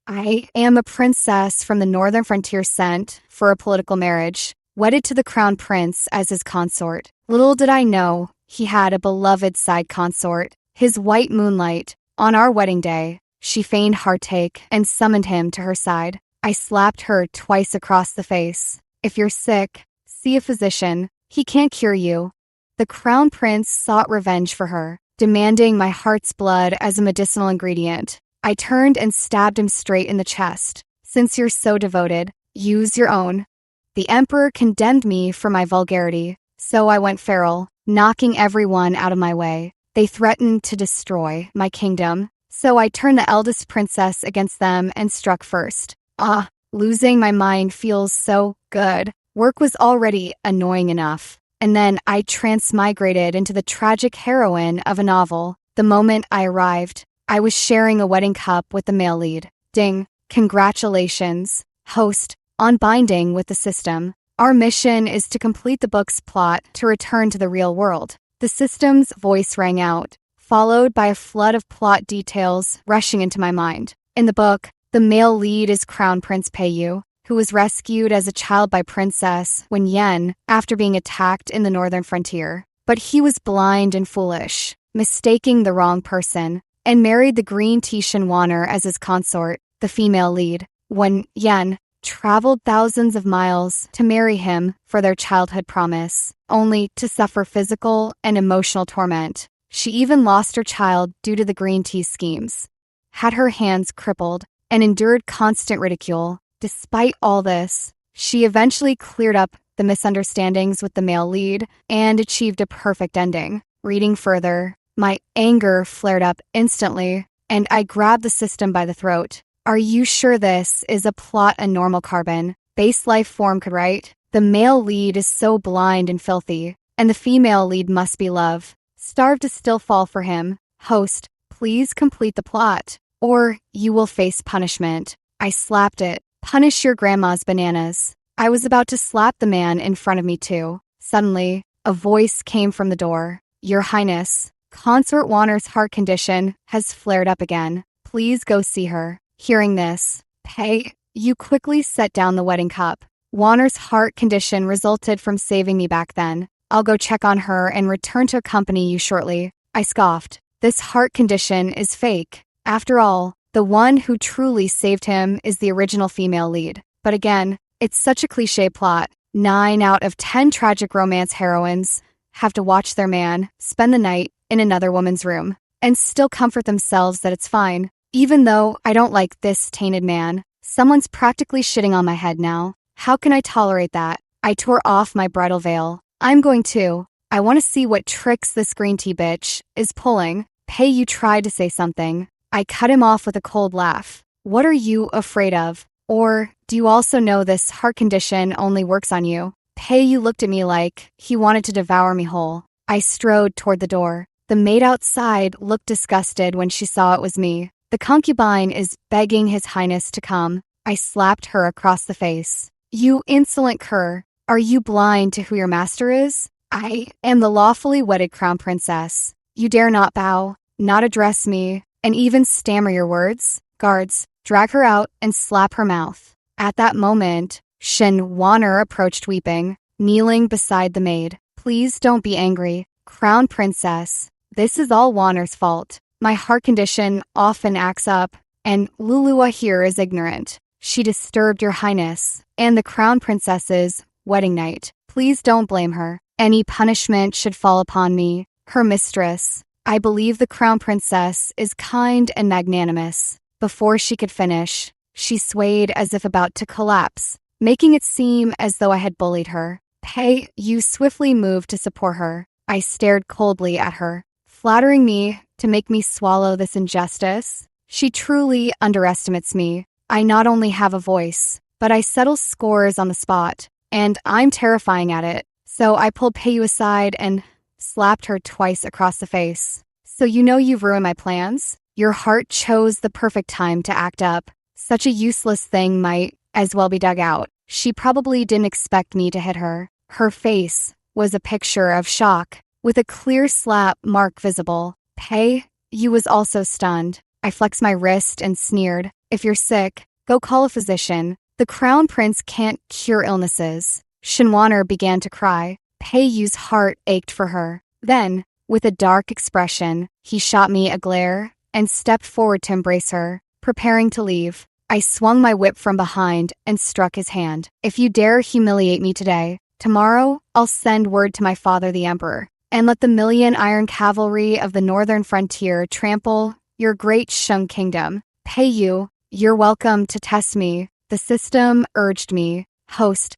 I am a princess from the northern frontier sent for a political marriage, wedded to the crown prince as his consort. Little did I know he had a beloved side consort, his white moonlight. On our wedding day, she feigned heartache and summoned him to her side. I slapped her twice across the face. If you're sick, see a physician. He can't cure you. The crown prince sought revenge for her, demanding my heart's blood as a medicinal ingredient. I turned and stabbed him straight in the chest. Since you're so devoted, use your own. The emperor condemned me for my vulgarity, so I went feral, knocking everyone out of my way. They threatened to destroy my kingdom, so I turned the eldest princess against them and struck first. Losing my mind feels so good. Work was already annoying enough. And then I transmigrated into the tragic heroine of a novel. The moment I arrived, I was sharing a wedding cup with the male lead. Ding, congratulations, host, on binding with the system. Our mission is to complete the book's plot to return to the real world. The system's voice rang out, followed by a flood of plot details rushing into my mind. In the book, the male lead is Crown Prince Peiyu, who was rescued as a child by Princess Wen Yen after being attacked in the northern frontier. But he was blind and foolish, mistaking the wrong person, and married the green Tishan Wanner as his consort, the female lead. Wen Yen traveled thousands of miles to marry him for their childhood promise, only to suffer physical and emotional torment. She even lost her child due to the green tea schemes, had her hands crippled, and endured constant ridicule. Despite all this, she eventually cleared up the misunderstandings with the male lead and achieved a perfect ending. Reading further, my anger flared up instantly, and I grabbed the system by the throat. Are you sure this is a plot a normal carbon base life form could write? The male lead is so blind and filthy, and the female lead must be love, starved to still fall for him. Host, please complete the plot, or you will face punishment. I slapped it. Punish your grandma's bananas. I was about to slap the man in front of me too. Suddenly, a voice came from the door. Your Highness, Consort Wanner's heart condition has flared up again. Please go see her. Hearing this, you quickly set down the wedding cup. Wanner's heart condition resulted from saving me back then. I'll go check on her and return to accompany you shortly. I scoffed. This heart condition is fake. After all, the one who truly saved him is the original female lead. But again, it's such a cliché plot. 9 out of 10 tragic romance heroines have to watch their man spend the night in another woman's room and still comfort themselves that it's fine. Even though I don't like this tainted man, someone's practically shitting on my head now. How can I tolerate that? I tore off my bridal veil. I'm going to. I want to see what tricks this green tea bitch is pulling. You tried to say something. I cut him off with a cold laugh. What are you afraid of? Or do you also know this heart condition only works on you? You looked at me like he wanted to devour me whole. I strode toward the door. The maid outside looked disgusted when she saw it was me. The concubine is begging His Highness to come. I slapped her across the face. You insolent cur. Are you blind to who your master is? I am the lawfully wedded crown princess. You dare not bow, not address me, and even stammer your words? Guards, drag her out and slap her mouth. At that moment, Shen Wanner approached weeping, kneeling beside the maid. Please don't be angry, crown princess. This is all Wanner's fault. My heart condition often acts up, and Lulua here is ignorant. She disturbed your highness and the crown princess's wedding night. Please don't blame her. Any punishment should fall upon me, her mistress. I believe the crown princess is kind and magnanimous. Before she could finish, she swayed as if about to collapse, making it seem as though I had bullied her. You swiftly moved to support her. I stared coldly at her, flattering me to make me swallow this injustice. She truly underestimates me. I not only have a voice, but I settle scores on the spot, and I'm terrifying at it. So I pulled Peiyu aside and slapped her twice across the face. So you know you've ruined my plans? Your heart chose the perfect time to act up. Such a useless thing might as well be dug out. She probably didn't expect me to hit her. Her face was a picture of shock, with a clear slap mark visible. You was also stunned. I flexed my wrist and sneered. If you're sick, go call a physician. The crown prince can't cure illnesses. Shinwaner began to cry. Peiyu's heart ached for her. Then, with a dark expression, he shot me a glare and stepped forward to embrace her, preparing to leave. I swung my whip from behind and struck his hand. If you dare humiliate me today, tomorrow I'll send word to my father the emperor, and let the million iron cavalry of the northern frontier trample your great Shang kingdom. Peiyu, you're welcome to test me. The system urged me. Host,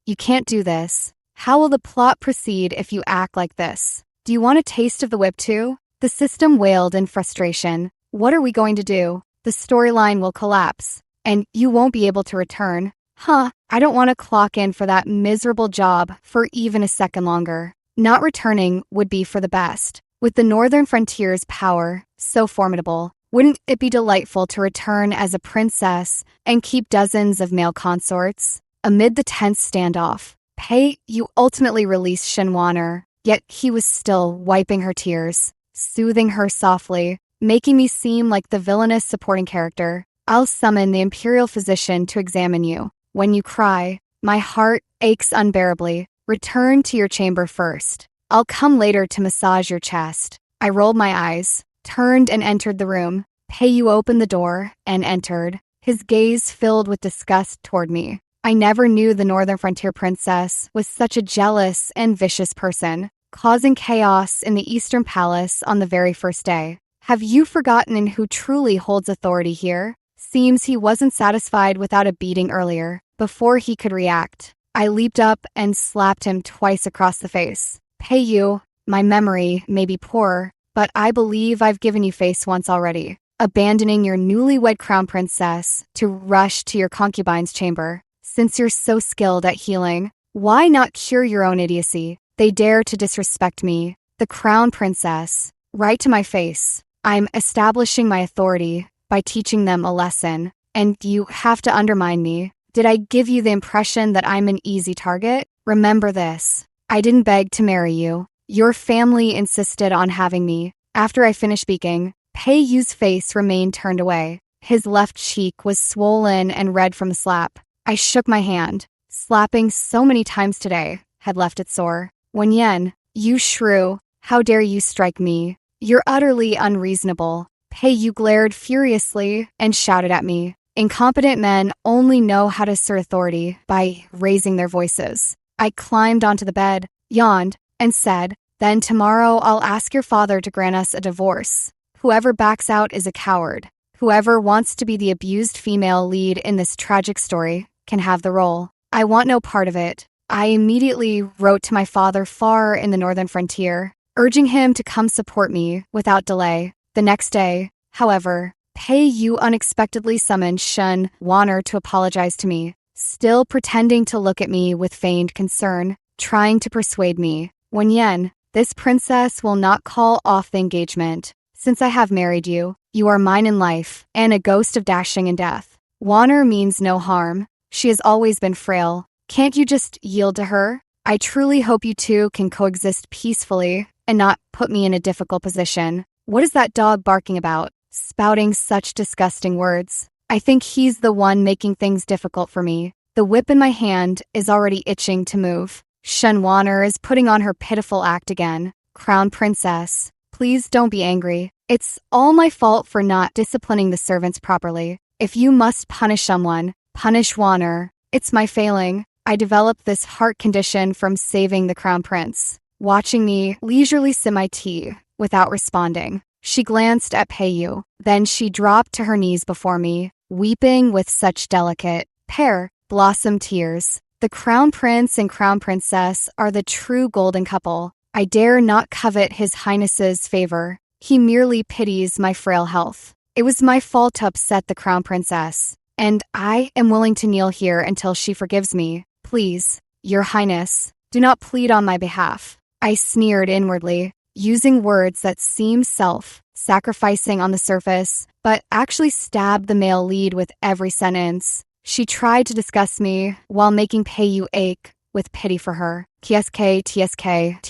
you can't do this. How will the plot proceed if you act like this? Do you want a taste of the whip too? The system wailed in frustration. What are we going to do? The storyline will collapse, and you won't be able to return. I don't want to clock in for that miserable job for even a second longer. Not returning would be for the best. With the northern frontier's power so formidable, wouldn't it be delightful to return as a princess and keep dozens of male consorts? Amid the tense standoff, Peiyu ultimately released Shinwaner, yet he was still wiping her tears, soothing her softly, making me seem like the villainous supporting character. I'll summon the imperial physician to examine you. When you cry, my heart aches unbearably. Return to your chamber first. I'll come later to massage your chest. I rolled my eyes, turned and entered the room. Peiyu opened the door and entered, his gaze filled with disgust toward me. I never knew the Northern Frontier Princess was such a jealous and vicious person, causing chaos in the Eastern Palace on the very first day. Have you forgotten who truly holds authority here? Seems he wasn't satisfied without a beating earlier. Before he could react, I leaped up and slapped him twice across the face. Peiyu, my memory may be poor, but I believe I've given you face once already, abandoning your newlywed crown princess to rush to your concubine's chamber. Since you're so skilled at healing, why not cure your own idiocy? They dare to disrespect me, the crown princess, right to my face. I'm establishing my authority by teaching them a lesson, and you have to undermine me. Did I give you the impression that I'm an easy target? Remember this. I didn't beg to marry you. Your family insisted on having me. After I finished speaking, Peiyu's face remained turned away. His left cheek was swollen and red from the slap. I shook my hand. Slapping so many times today had left it sore. Wenyan, you shrew, how dare you strike me? You're utterly unreasonable. Peiyu glared furiously and shouted at me. Incompetent men only know how to assert authority by raising their voices. I climbed onto the bed, yawned, and said, then tomorrow I'll ask your father to grant us a divorce. Whoever backs out is a coward. Whoever wants to be the abused female lead in this tragic story can have the role. I want no part of it. I immediately wrote to my father far in the northern frontier, urging him to come support me without delay. The next day, however, Peiyu unexpectedly summoned Shinwaner to apologize to me, still pretending to look at me with feigned concern, trying to persuade me. Wenyan, this princess will not call off the engagement. Since I have married you, you are mine in life, and a ghost of dashing in death. Waner means no harm. She has always been frail. Can't you just yield to her? I truly hope you two can coexist peacefully and not put me in a difficult position. What is that dog barking about? Spouting such disgusting words. I think he's the one making things difficult for me. The whip in my hand is already itching to move. Shinwaner is putting on her pitiful act again. Crown Princess, please don't be angry. It's all my fault for not disciplining the servants properly. If you must punish someone, punish Waner. It's my failing. I developed this heart condition from saving the crown prince. Watching me leisurely sip my tea without responding, she glanced at Peiyu. Then she dropped to her knees before me, weeping with such delicate, pear-blossom tears. The crown prince and crown princess are the true golden couple. I dare not covet his highness's favor. He merely pities my frail health. It was my fault to upset the crown princess, and I am willing to kneel here until she forgives me. Please, your highness, do not plead on my behalf. I sneered inwardly, using words that seemed self-sacrificing on the surface, but actually stabbed the male lead with every sentence. She tried to disgust me while making Peiyu ache with pity for her. TSK.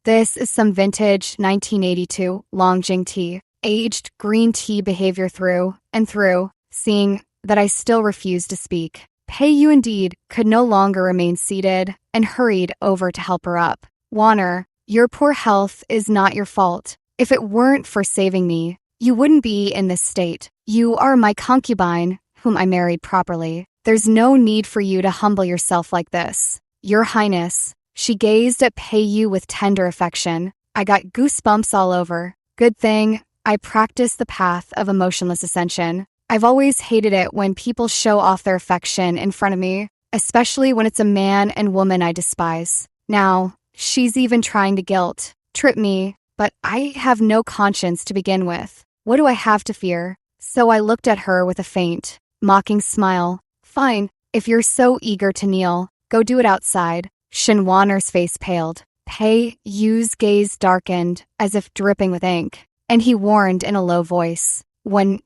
This is some vintage 1982 Longjing tea. Aged green tea behavior through and through. seeing that I still refused to speak. Peiyu indeed could no longer remain seated and hurried over to help her up. Warner, your poor health is not your fault. If it weren't for saving me, you wouldn't be in this state. You are my concubine, whom I married properly. There's no need for you to humble yourself like this. Your Highness. She gazed at Peiyu with tender affection. I got goosebumps all over. Good thing I practiced the path of emotionless ascension. I've always hated it when people show off their affection in front of me, especially when it's a man and woman I despise. Now, she's even trying to trip me, but I have no conscience to begin with. What do I have to fear? So I looked at her with a faint, mocking smile. Fine, if you're so eager to kneel, go do it outside. Shinwaner's face paled. Peiyu's gaze darkened, as if dripping with ink, and he warned in a low voice.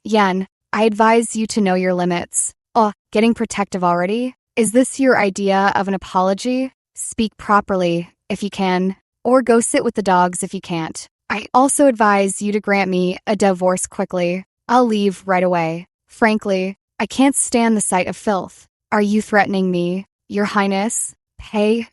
Yen, I advise you to know your limits. Oh, getting protective already? Is this your idea of an apology? Speak properly, if you can, or go sit with the dogs if you can't. I also advise you to grant me a divorce quickly. I'll leave right away. Frankly, I can't stand the sight of filth. Are you threatening me, Your Highness?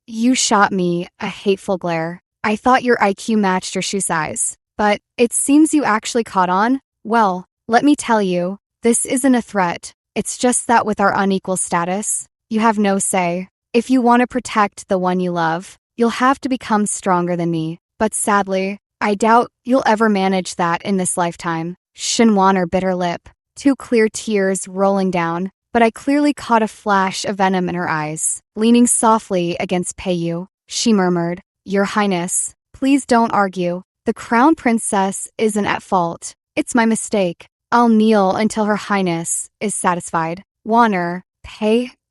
You shot me a hateful glare. I thought your IQ matched your shoe size, but it seems you actually caught on. Well, let me tell you, this isn't a threat. It's just that with our unequal status, you have no say. If you want to protect the one you love, you'll have to become stronger than me. But sadly, I doubt you'll ever manage that in this lifetime. Shinwaner bit her lip, 2 clear tears rolling down, but I clearly caught a flash of venom in her eyes. Leaning softly against Peiyu, she murmured, Your Highness, please don't argue. The Crown Princess isn't at fault. It's my mistake. I'll kneel until Her Highness is satisfied. Warner,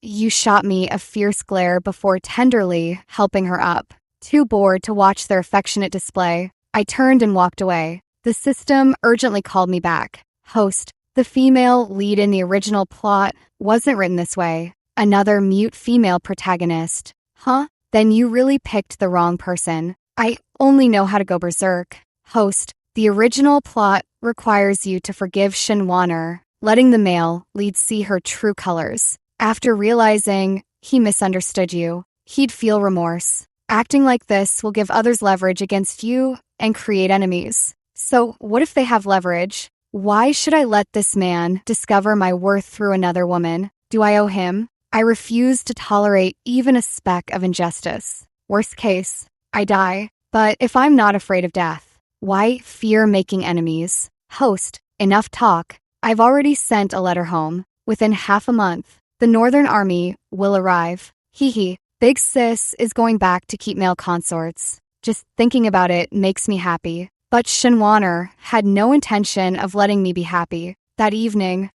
you shot me a fierce glare before tenderly helping her up. Too bored to watch their affectionate display, I turned and walked away. The system urgently called me back. Host, the female lead in the original plot wasn't written this way. Another mute female protagonist. Huh? Then you really picked the wrong person. I only know how to go berserk. Host, the original plot requires you to forgive Shinwaner, letting the male lead see her true colors. After realizing he misunderstood you, he'd feel remorse. Acting like this will give others leverage against you and create enemies. So what if they have leverage? Why should I let this man discover my worth through another woman? Do I owe him? I refuse to tolerate even a speck of injustice. Worst case, I die. But if I'm not afraid of death, why fear making enemies? Host, enough talk. I've already sent a letter home. Within half a month, the Northern Army will arrive. Hee. Big Sis is going back to keep male consorts. Just thinking about it makes me happy. But Shinwaner had no intention of letting me be happy. That evening,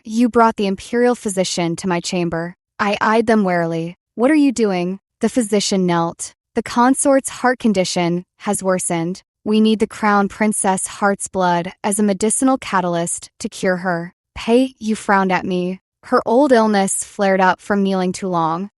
you brought the imperial physician to my chamber. I eyed them warily. What are you doing? The physician knelt. The consort's heart condition has worsened. We need the Crown Princess Heart's blood as a medicinal catalyst to cure her. You frowned at me. Her old illness flared up from kneeling too long.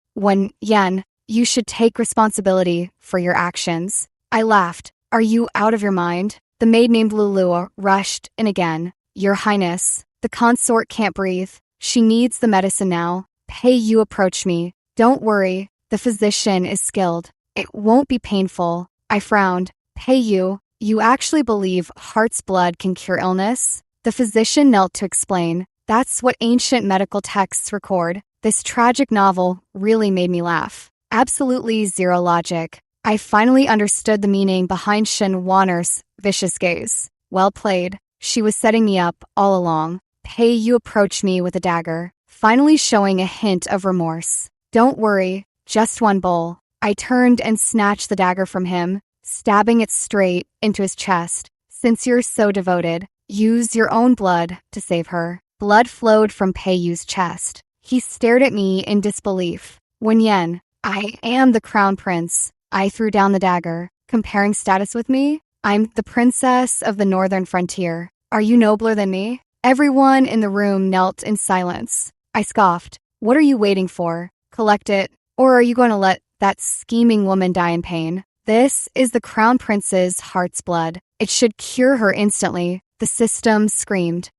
Yen, you should take responsibility for your actions. I laughed. Are you out of your mind? The maid named Lulu rushed in again. Your Highness, the consort can't breathe. She needs the medicine now. You approach me. Don't worry, the physician is skilled. It won't be painful. I frowned. You actually believe heart's blood can cure illness? The physician knelt to explain. That's what ancient medical texts record. This tragic novel really made me laugh. Absolutely zero logic. I finally understood the meaning behind Shinwaner's vicious gaze. Well played. She was setting me up all along. You approached me with a dagger, finally showing a hint of remorse. Don't worry, just one bowl. I turned and snatched the dagger from him, stabbing it straight into his chest. Since you're so devoted, use your own blood to save her. Blood flowed from Peiyu's chest. He stared at me in disbelief. Yen, I am the Crown Prince. I threw down the dagger. Comparing status with me? I'm the princess of the northern frontier. Are you nobler than me? Everyone in the room knelt in silence. I scoffed. What are you waiting for? Collect it, or are you going to let that scheming woman die in pain? This is the Crown Prince's heart's blood. It should cure her instantly. The system screamed.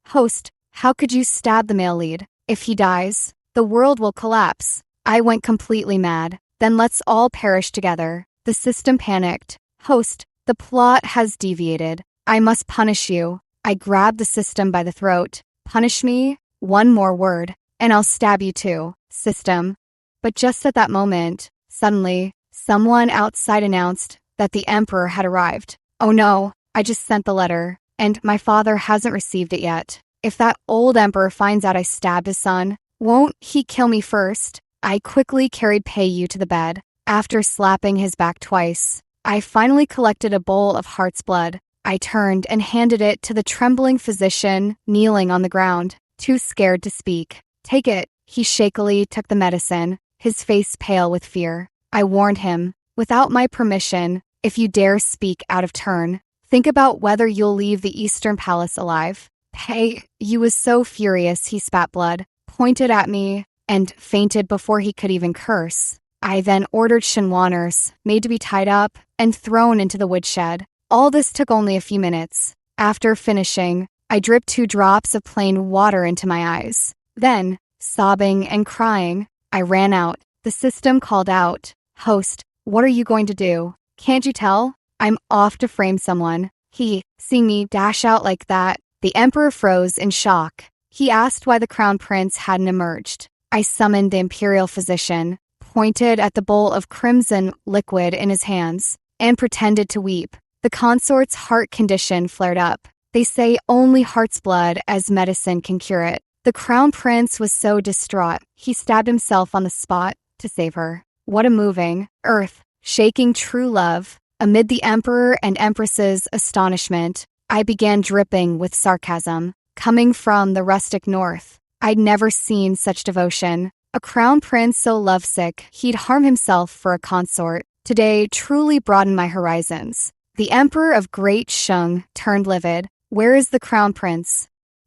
Host, How could you stab the male lead? If he dies, the world will collapse. I went completely mad. Then let's all perish together. The system panicked. Host, the plot has deviated. I must punish you. I grabbed the system by the throat. Punish me? One more word, and I'll stab you too, system. But just at that moment, suddenly, someone outside announced that the emperor had arrived. Oh no, I just sent the letter, and my father hasn't received it yet. If that old emperor finds out I stabbed his son, won't he kill me first? I quickly carried Peiyu to the bed. After slapping his back twice, I finally collected a bowl of heart's blood. I turned and handed it to the trembling physician kneeling on the ground, too scared to speak. Take it. He shakily took the medicine, his face pale with fear. I warned him, without my permission, if you dare speak out of turn, think about whether you'll leave the Eastern Palace alive. Peiyu was so furious he spat blood, pointed at me, and fainted before he could even curse. I then ordered Shinwaners, made to be tied up, and thrown into the woodshed. All this took only a few minutes. After finishing, I dripped 2 drops of plain water into my eyes. Then, sobbing and crying, I ran out. The system called out, Host, what are you going to do? Can't you tell? I'm off to frame someone. Seeing me dash out like that, the emperor froze in shock. He asked why the crown prince hadn't emerged. I summoned the imperial physician, pointed at the bowl of crimson liquid in his hands, and pretended to weep. The consort's heart condition flared up. They say only heart's blood as medicine can cure it. The crown prince was so distraught, he stabbed himself on the spot to save her. What a moving, earth-shaking true love. Amid the emperor and empress's astonishment, I began dripping with sarcasm. Coming from the rustic north, I'd never seen such devotion. A crown prince so lovesick he'd harm himself for a consort, today truly broadened my horizons. The emperor of Great Shung turned livid. Where is the crown prince?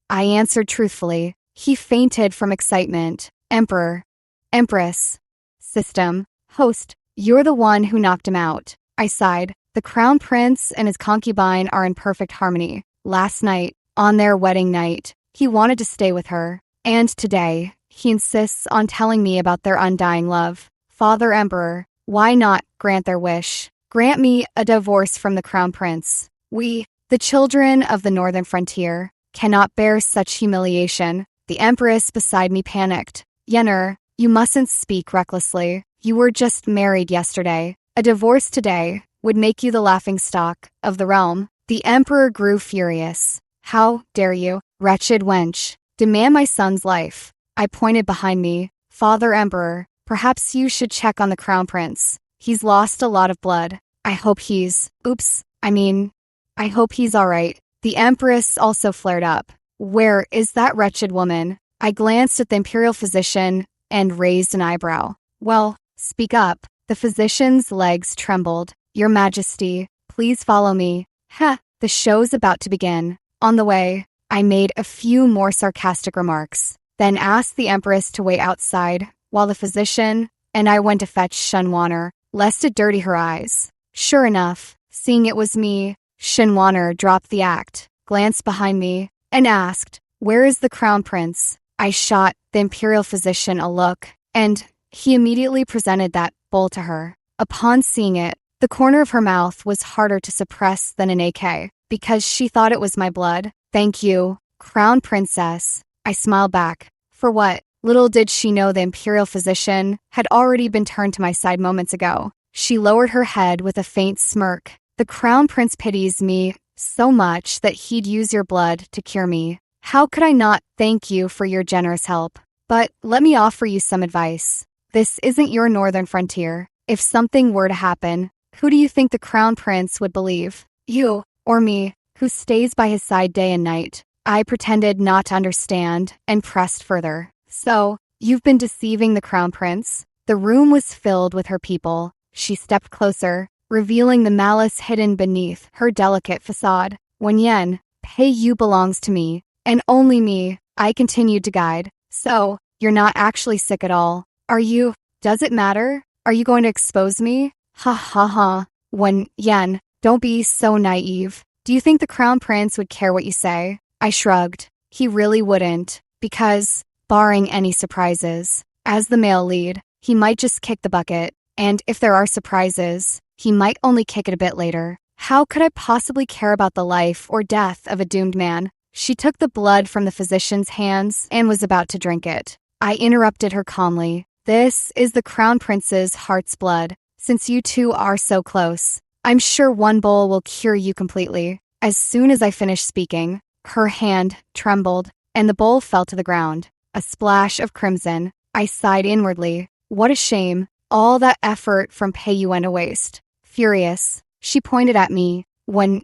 I answered truthfully. He fainted from excitement. Emperor. Empress. System. Host. You're the one who knocked him out. I sighed. The crown prince and his concubine are in perfect harmony. Last night, on their wedding night, he wanted to stay with her. And today, he insists on telling me about their undying love. Father Emperor, why not grant their wish? Grant me a divorce from the crown prince. We, the children of the northern frontier, cannot bear such humiliation. The empress beside me panicked. Yenner, you mustn't speak recklessly. You were just married yesterday. A divorce today would make you the laughingstock of the realm. The emperor grew furious. How dare you, wretched wench, demand my son's life? I pointed behind me. Father Emperor, perhaps you should check on the crown prince. He's lost a lot of blood. I hope he's all right. The empress also flared up. Where is that wretched woman? I glanced at the imperial physician and raised an eyebrow. Well, speak up. The physician's legs trembled. Your Majesty, please follow me. The show's about to begin. On the way, I made a few more sarcastic remarks, then asked the empress to wait outside while the physician and I went to fetch Shinwaner, lest it dirty her eyes. Sure enough, seeing it was me, Shinwaner dropped the act, glanced behind me, and asked, Where is the crown prince? I shot the imperial physician a look, and he immediately presented that bowl to her. Upon seeing it, the corner of her mouth was harder to suppress than an AK, because she thought it was my blood. Thank you, crown princess. I smiled back. For what? Little did she know the imperial physician had already been turned to my side moments ago. She lowered her head with a faint smirk. The crown prince pities me so much that he'd use your blood to cure me. How could I not thank you for your generous help? But let me offer you some advice. This isn't your northern frontier. If something were to happen, who do you think the crown prince would believe? You or me, who stays by his side day and night? I pretended not to understand and pressed further. So, you've been deceiving the crown prince? The room was filled with her people. She stepped closer, revealing the malice hidden beneath her delicate facade. When Yen, Peiyu belongs to me, and only me, I continued to guide. So, you're not actually sick at all. Are you? Does it matter? Are you going to expose me? Ha ha ha. When Yen, don't be so naive. Do you think the crown prince would care what you say? I shrugged. he really wouldn't, because, barring any surprises, as the male lead, he might just kick the bucket, and if there are surprises, he might only kick it a bit later. How could I possibly care about the life or death of a doomed man? She took the blood from the physician's hands and was about to drink it. I interrupted her calmly. This is the Crown Prince's heart's blood. Since you two are so close, I'm sure one bowl will cure you completely. As soon as I finished speaking, her hand trembled, and the bowl fell to the ground. A splash of crimson. I sighed inwardly. What a shame. All that effort from Pei went to waste. Furious, she pointed at me.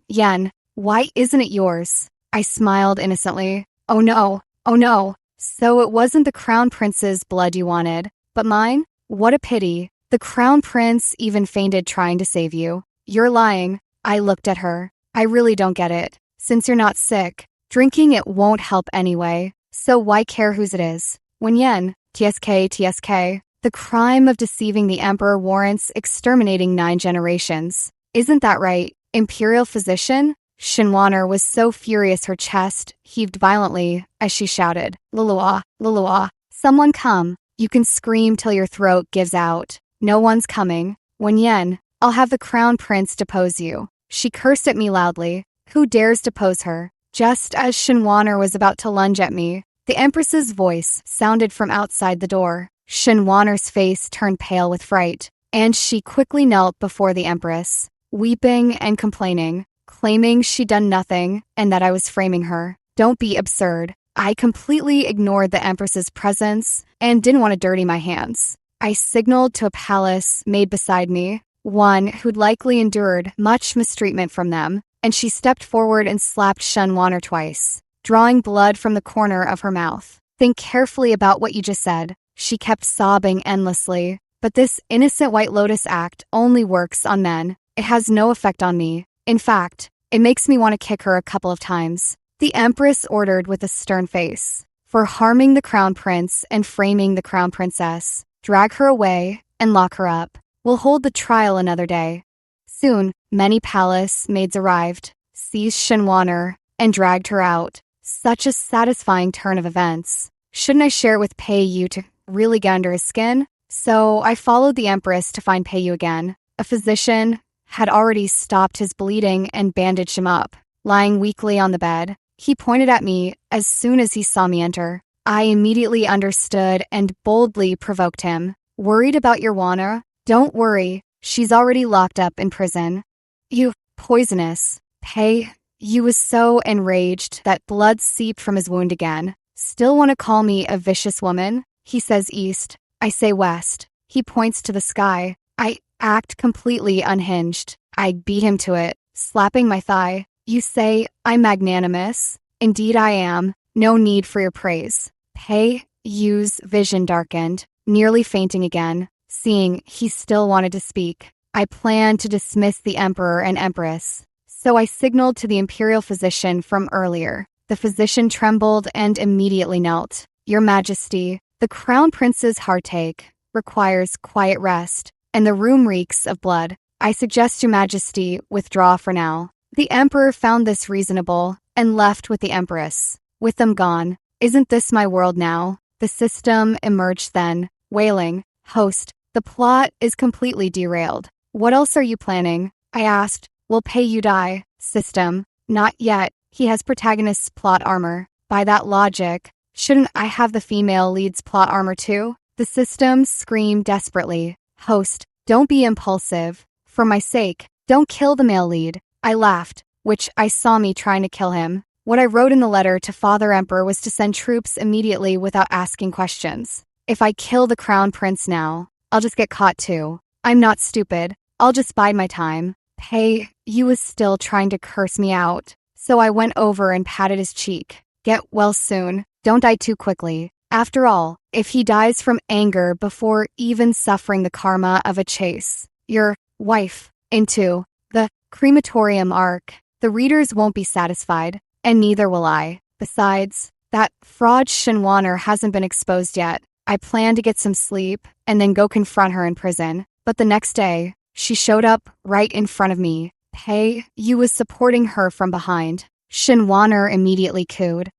Yen, why isn't it yours? I smiled innocently. Oh no. So it wasn't the Crown Prince's blood you wanted, but mine? What a pity. The Crown Prince even feinted trying to save you. You're lying. I looked at her. I really don't get it. Since you're not sick, drinking it won't help anyway. So why care whose it is? Yen, TSK. The crime of deceiving the Emperor warrants exterminating 9 generations. Isn't that right, Imperial Physician? Shinwaner was so furious her chest heaved violently as she shouted, Lulua, someone come. You can scream till your throat gives out. No one's coming. Yen, I'll have the Crown Prince depose you. She cursed at me loudly. Who dares depose her? Just as Shinwaner was about to lunge at me, the Empress's voice sounded from outside the door. Shinwaner's face turned pale with fright, and she quickly knelt before the Empress, weeping and complaining, claiming she'd done nothing and that I was framing her. Don't be absurd. I completely ignored the Empress's presence and didn't want to dirty my hands. I signaled to a palace maid beside me, one who'd likely endured much mistreatment from them, and she stepped forward and slapped Shinwaner twice, drawing blood from the corner of her mouth. Think carefully about what you just said. She kept sobbing endlessly. But this innocent White Lotus act only works on men. It has no effect on me. In fact, it makes me want to kick her a couple of times. The Empress ordered with a stern face. For harming the Crown Prince and framing the Crown Princess, drag her away and lock her up. We'll hold the trial another day. Soon, many palace maids arrived, seized Shinwaner, and dragged her out. Such a satisfying turn of events. Shouldn't I share it with Pei to really get under his skin? So I followed the Empress to find Pei again. A physician had already stopped his bleeding and bandaged him up, lying weakly on the bed. He pointed at me as soon as he saw me enter. I immediately understood and boldly provoked him. Worried about your Wana? Don't worry, she's already locked up in prison. You poisonous. Pei, you was so enraged that blood seeped from his wound again. Still want to call me a vicious woman? He says east. I say west. He points to the sky. I act completely unhinged. I beat him to it, slapping my thigh. You say I'm magnanimous? Indeed I am. No need for your praise. Pei Yu's vision darkened, nearly fainting again. Seeing he still wanted to speak, I planned to dismiss the Emperor and Empress. So I signaled to the Imperial Physician from earlier. The physician trembled and immediately knelt. Your Majesty, the Crown Prince's heartache requires quiet rest, and the room reeks of blood. I suggest Your Majesty withdraw for now. The Emperor found this reasonable and left with the Empress. With them gone, isn't this my world now? The system emerged then, wailing, Host, the plot is completely derailed. What else are you planning? I asked. Will Pei die? System, not yet. He has protagonist's plot armor. By that logic, shouldn't I have the female lead's plot armor too? The system screamed desperately. Host, don't be impulsive. For my sake, don't kill the male lead. I laughed, which I saw me trying to kill him. What I wrote in the letter to Father Emperor was to send troops immediately without asking questions. If I kill the Crown Prince now, I'll just get caught too. I'm not stupid. I'll just bide my time. Pei, you was still trying to curse me out. So I went over and patted his cheek. Get well soon. Don't die too quickly. After all, if he dies from anger before even suffering the karma of a chase, your wife, into the crematorium arc, the readers won't be satisfied, and neither will I. Besides, that fraud Shinwaner hasn't been exposed yet. I plan to get some sleep and then go confront her in prison. But the next day, she showed up right in front of me. Pei Yu was supporting her from behind. Shinwaner immediately cooed.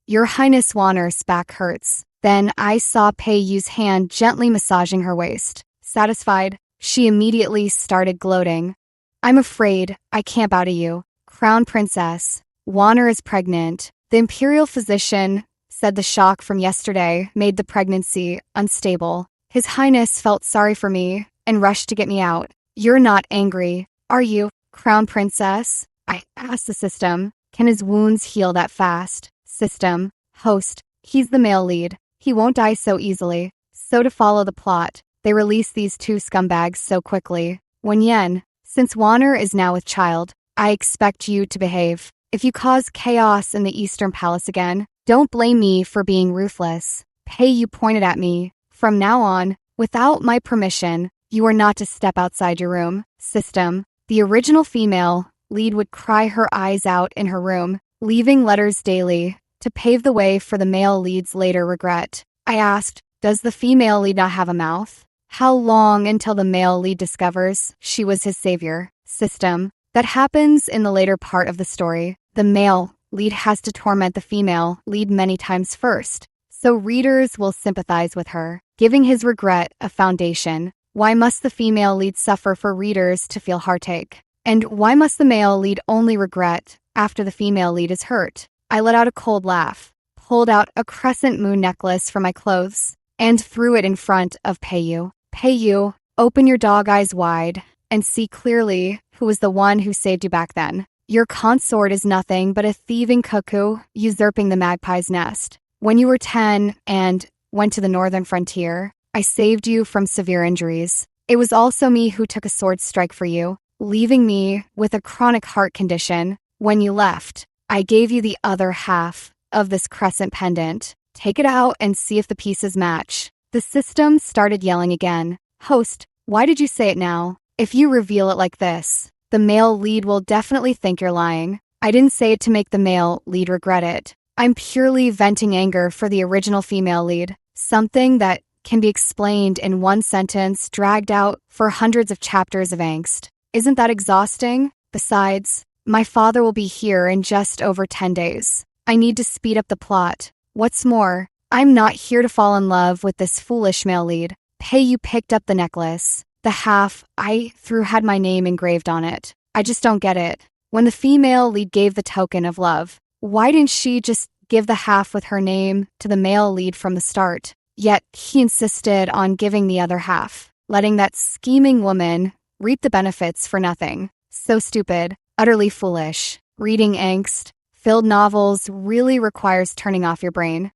Your Highness Wanner's back hurts. Then I saw Peiyu's hand gently massaging her waist. Satisfied, she immediately started gloating. I'm afraid I can't bow to you. Crown Princess, Wanner is pregnant. The imperial physician said the shock from yesterday made the pregnancy unstable. His Highness felt sorry for me and rushed to get me out. You're not angry, are you, Crown Princess? I asked the system. Can his wounds heal that fast? System, host, he's the male lead. He won't die so easily. So to follow the plot, they release these two scumbags so quickly. Wenyan, since Wanner is now with child, I expect you to behave. If you cause chaos in the Eastern Palace again, don't blame me for being ruthless. Peiyu pointed at me. From now on, without my permission, you are not to step outside your room. System, the original female lead would cry her eyes out in her room, leaving letters daily to pave the way for the male lead's later regret. I asked, does the female lead not have a mouth? How long until the male lead discovers she was his savior? System, that happens in the later part of the story. The male lead has to torment the female lead many times first, so readers will sympathize with her, giving his regret a foundation. Why must the female lead suffer for readers to feel heartache? And why must the male lead only regret after the female lead is hurt? I let out a cold laugh, pulled out a crescent moon necklace from my clothes, and threw it in front of Peiyu. Peiyu, open your dog eyes wide and see clearly who was the one who saved you back then. Your consort is nothing but a thieving cuckoo usurping the magpie's nest. When you were 10 and went to the northern frontier, I saved you from severe injuries. It was also me who took a sword strike for you, leaving me with a chronic heart condition. When you left, I gave you the other half of this crescent pendant. Take it out and see if the pieces match. The system started yelling again. Host, why did you say it now? If you reveal it like this, the male lead will definitely think you're lying. I didn't say it to make the male lead regret it. I'm purely venting anger for the original female lead, something that can be explained in one sentence dragged out for hundreds of chapters of angst. Isn't that exhausting? Besides, my father will be here in just over 10 days. I need to speed up the plot. What's more, I'm not here to fall in love with this foolish male lead. Peiyu picked up the necklace. The half I threw had my name engraved on it. I just don't get it. When the female lead gave the token of love, why didn't she just give the half with her name to the male lead from the start? Yet he insisted on giving the other half, letting that scheming woman reap the benefits for nothing. So stupid, utterly foolish. Reading angst-filled novels really requires turning off your brain.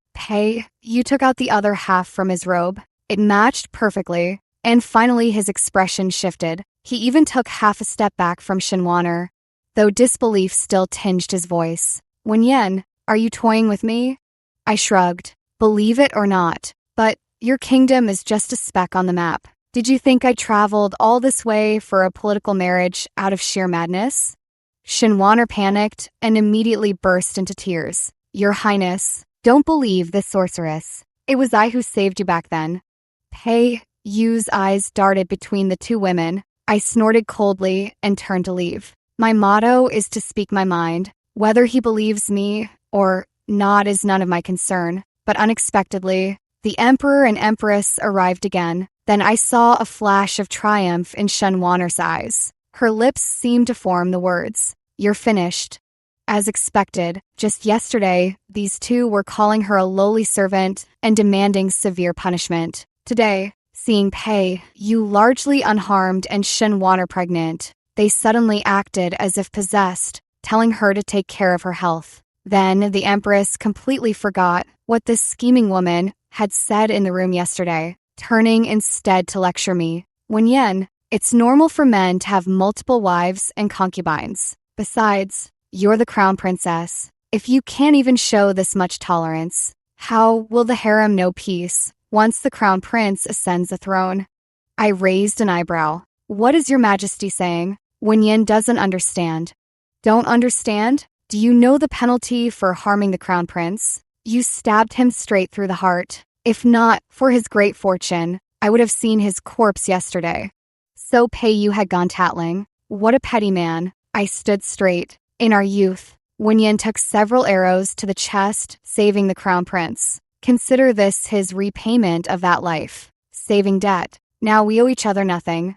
You took out the other half from his robe. It matched perfectly. And finally his expression shifted. He even took half a step back from Shinwaner, though disbelief still tinged his voice. Wenyan, are you toying with me? I shrugged. Believe it or not, but your kingdom is just a speck on the map. Did you think I traveled all this way for a political marriage out of sheer madness? Shinwaner panicked and immediately burst into tears. Your Highness, don't believe this sorceress. It was I who saved you back then. Yu's eyes darted between the two women. I snorted coldly and turned to leave. My motto is to speak my mind. Whether he believes me or not is none of my concern. But unexpectedly, the Emperor and Empress arrived again. Then I saw a flash of triumph in Shenwaner's eyes. Her lips seemed to form the words, "You're finished." As expected, just yesterday, these two were calling her a lowly servant and demanding severe punishment. Today, seeing Yu largely unharmed and Shenwaner pregnant, they suddenly acted as if possessed, telling her to take care of her health. Then the Empress completely forgot what this scheming woman had said in the room yesterday, turning instead to lecture me. Wenyan, it's normal for men to have multiple wives and concubines. Besides, you're the crown princess. If you can't even show this much tolerance, how will the harem know peace once the crown prince ascends the throne? I raised an eyebrow. What is your majesty saying? Wenyan doesn't understand. Don't understand? Do you know the penalty for harming the crown prince? You stabbed him straight through the heart. If not for his great fortune, I would have seen his corpse yesterday. So Peiyu had gone tattling. What a petty man. I stood straight. In our youth, Wen Yen took several arrows to the chest, saving the crown prince. Consider this his repayment of that life. Saving debt. Now we owe each other nothing.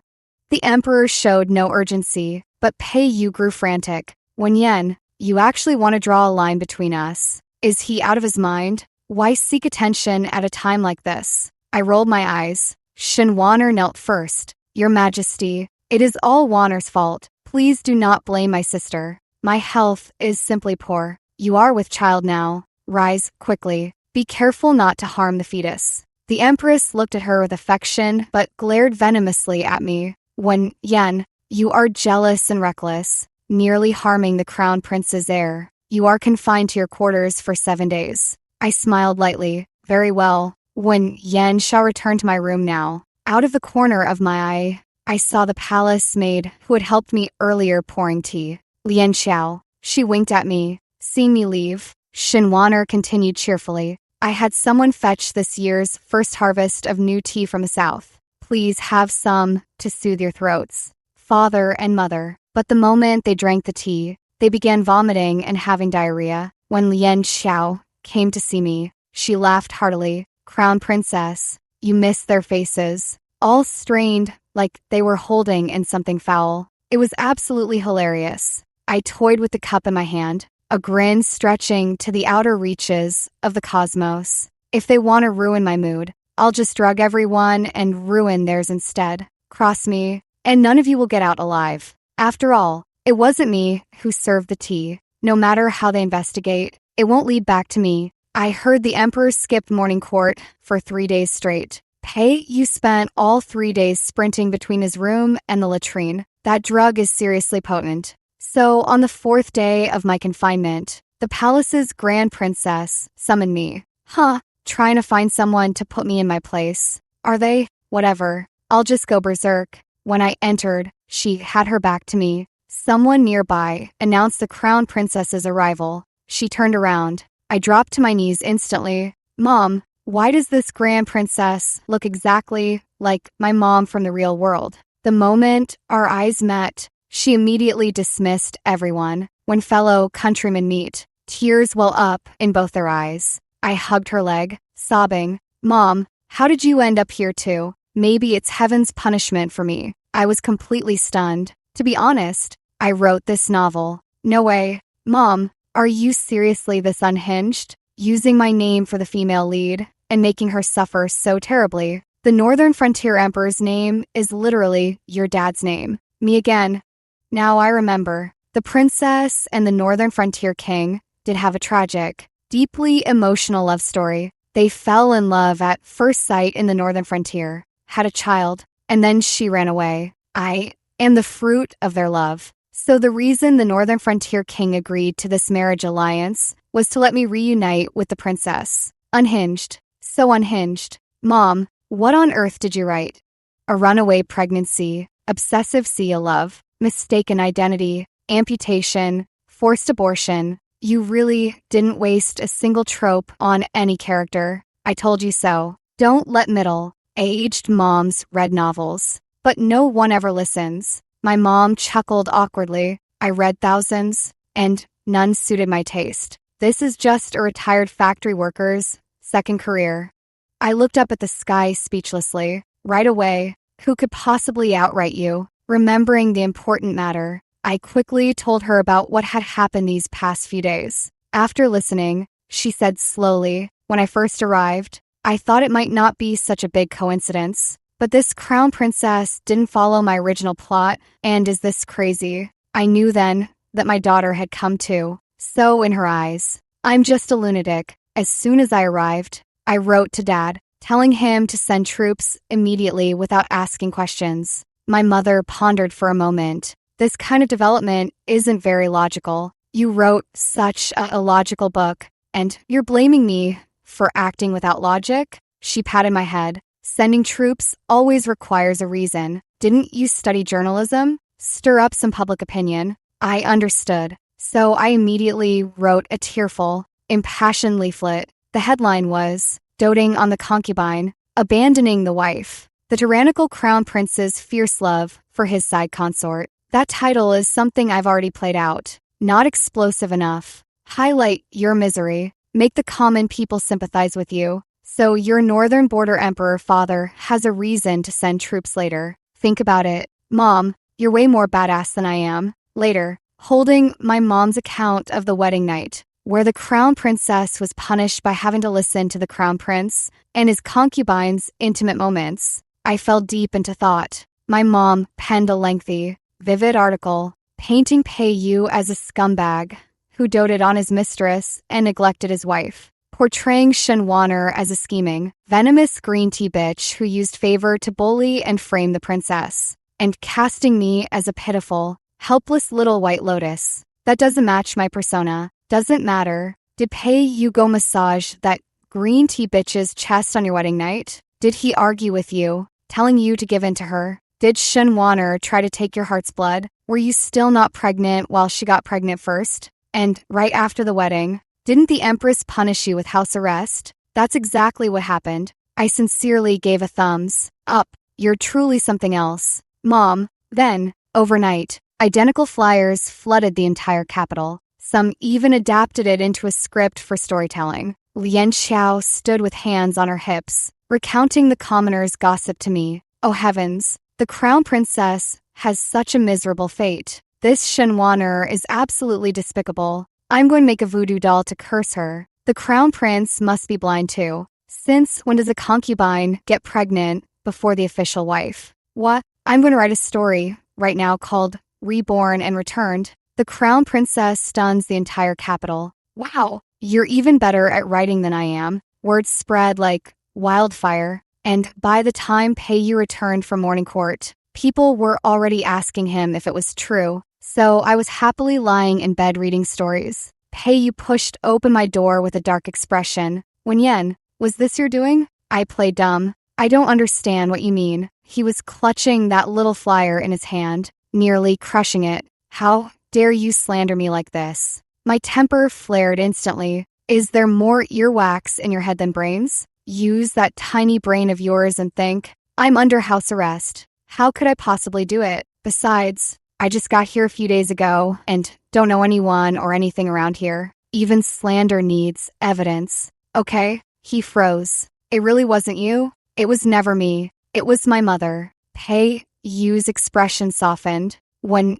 The emperor showed no urgency, but Pei Yu grew frantic. Wen Yen, you actually want to draw a line between us. Is he out of his mind? Why seek attention at a time like this? I rolled my eyes. Shen Wan'er knelt first. Your Majesty, it is all Wan'er's fault. Please do not blame my sister. My health is simply poor. You are with child now. Rise, quickly. Be careful not to harm the fetus. The empress looked at her with affection, but glared venomously at me. Wen Yen, you are jealous and reckless, nearly harming the crown prince's heir. You are confined to your quarters for 7 days. I smiled lightly. Very well. Wen Yen shall return to my room now. Out of the corner of my eye, I saw the palace maid who had helped me earlier pouring tea. Lian Xiao. She winked at me, seeing me leave. Shen Wan'er continued cheerfully. I had someone fetch this year's first harvest of new tea from the south. Please have some to soothe your throats. Father and mother. But the moment they drank the tea, they began vomiting and having diarrhea. When Lian Xiao came to see me, she laughed heartily. Crown Princess, you missed their faces, all strained like they were holding in something foul. It was absolutely hilarious. I toyed with the cup in my hand, a grin stretching to the outer reaches of the cosmos. If they want to ruin my mood, I'll just drug everyone and ruin theirs instead. Cross me, and none of you will get out alive. After all, it wasn't me who served the tea. No matter how they investigate, it won't lead back to me. I heard the emperor skipped morning court for 3 days straight. Pei Yu spent all 3 days sprinting between his room and the latrine. That drug is seriously potent. So, on the 4th day of my confinement, the palace's grand princess summoned me. Trying to find someone to put me in my place. Are they? Whatever. I'll just go berserk. When I entered, she had her back to me. Someone nearby announced the crown princess's arrival. She turned around. I dropped to my knees instantly. Mom, why does this grand princess look exactly like my mom from the real world? The moment our eyes met, she immediately dismissed everyone. When fellow countrymen meet, tears well up in both their eyes. I hugged her leg, sobbing. Mom, how did you end up here too? Maybe it's heaven's punishment for me. I was completely stunned. To be honest, I wrote this novel. No way. Mom, are you seriously this unhinged? Using my name for the female lead and making her suffer so terribly. The Northern Frontier Emperor's name is literally your dad's name. Me again. Now I remember. The princess and the Northern Frontier King did have a tragic, deeply emotional love story. They fell in love at first sight in the Northern Frontier, had a child, and then she ran away. I am the fruit of their love. So the reason the Northern Frontier King agreed to this marriage alliance was to let me reunite with the princess. Unhinged. So unhinged. Mom, what on earth did you write? A runaway pregnancy, obsessive seal love, mistaken identity, amputation, forced abortion. You really didn't waste a single trope on any character. I told you so. Don't let middle-aged moms read novels. But no one ever listens. My mom chuckled awkwardly. I read thousands, and none suited my taste. This is just a retired factory worker's second career. I looked up at the sky speechlessly. Right away, who could possibly outright you? Remembering the important matter, I quickly told her about what had happened these past few days. After listening, she said slowly, when I first arrived, I thought it might not be such a big coincidence. But this crown princess didn't follow my original plot, and is this crazy? I knew then that my daughter had come too. So in her eyes, I'm just a lunatic. As soon as I arrived, I wrote to Dad, telling him to send troops immediately without asking questions. My mother pondered for a moment. This kind of development isn't very logical. You wrote such a illogical book, and you're blaming me for acting without logic? She patted my head. Sending troops always requires a reason. Didn't you study journalism? Stir up some public opinion. I understood. So I immediately wrote a tearful, impassioned leaflet. The headline was, Doting on the Concubine, Abandoning the Wife. The tyrannical crown prince's fierce love for his side consort. That title is something I've already played out. not explosive enough. Highlight your misery. Make the common people sympathize with you. So your northern border emperor father has a reason to send troops later. Think about it. Mom, you're way more badass than I am. Later, holding my mom's account of the wedding night, where the crown princess was punished by having to listen to the crown prince and his concubine's intimate moments. I fell deep into thought. My mom penned a lengthy, vivid article, painting Pei-yu as a scumbag who doted on his mistress and neglected his wife, portraying Shenwaner as a scheming, venomous green tea bitch who used favor to bully and frame the princess, and casting me as a pitiful, helpless little white lotus. That doesn't match my persona. Doesn't matter. Did Pei-yu go massage that green tea bitch's chest on your wedding night? Did he argue with you, telling you to give in to her? Did Shenwaner try to take your heart's blood? Were you still not pregnant while she got pregnant first? And right after the wedding, didn't the Empress punish you with house arrest? That's exactly what happened. I sincerely gave a thumbs up. You're truly something else. Mom. Then, overnight, identical flyers flooded the entire capital. Some even adapted it into a script for storytelling. Lian Xiao stood with hands on her hips, recounting the commoners' gossip to me. Oh heavens, the crown princess has such a miserable fate. This Shenwaner is absolutely despicable. I'm going to make a voodoo doll to curse her. The crown prince must be blind too. Since when does a concubine get pregnant before the official wife? What? I'm going to write a story right now called Reborn and Returned. The crown princess stuns the entire capital. Wow, you're even better at writing than I am. Words spread like wildfire. And by the time Pei-yu returned from morning court, people were already asking him if it was true. So I was happily lying in bed reading stories. Pei-yu pushed open my door with a dark expression. Wen-yen, was this your doing? I played dumb. I don't understand what you mean. He was clutching that little flyer in his hand, nearly crushing it. How dare you slander me like this? My temper flared instantly. Is there more earwax in your head than brains? Use that tiny brain of yours and think, I'm under house arrest. How could I possibly do it? Besides, I just got here a few days ago and don't know anyone or anything around here. Even slander needs evidence. Okay? He froze. It really wasn't you? It was never me. It was my mother. Pei-yu's expression softened.